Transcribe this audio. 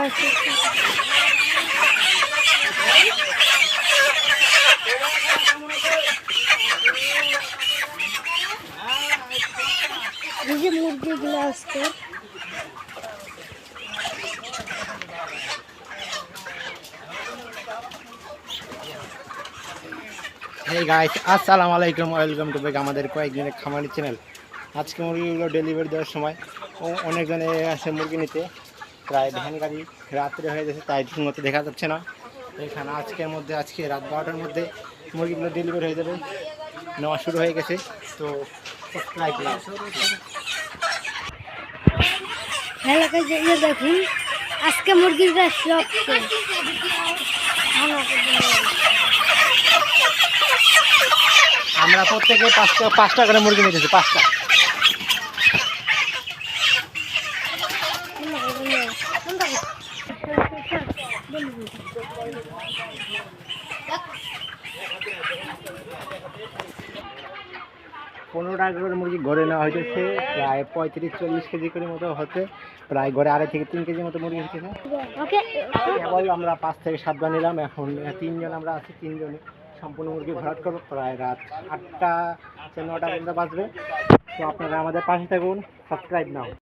মুরগিগুলো আজকে Hey guys, আসসালামু আলাইকুম, ওয়েলকাম টু ব্যাক আমাদের কয়েকদিনের খামারি চ্যানেল। আজকে মুরগিগুলো ডেলিভারি দেওয়ার সময় অনেকজনে আসে মুরগি নিতে, প্রায় ভ্যান গাড়ি রাত্রে হয়ে গেছে, তাই ঠিকমতো দেখা যাচ্ছে না। এখানে আজকে রাত 12টার মধ্যে মুরগিগুলো ডেলিভারি হয়ে যাবে, নেওয়া শুরু হয়ে গেছে। তো দেখুন আজকে মুরগিটা সব আমরা প্রত্যেকে পাঁচটা করে মুরগি নিতেছি, 5টা। পনেরো টাকা করে মুরগি ঘরে নেওয়া হয়েছে, প্রায় 35-40 কেজি করে মতো হচ্ছে, প্রায় ঘরে 2.5 থেকে 3 কেজি মতো মুরগি হচ্ছে। কেবল আমরা 5 থেকে 7 বার নিলাম, এখন 3 জন আমরা আছি, 3 জনে সম্পূর্ণ মুরগি ভরাট করবো। প্রায় রাত 8টা থেকে 9টা পর্যন্ত বাজবে। তো আপনারা আমাদের পাশে থাকুন, সাবস্ক্রাইব নাও।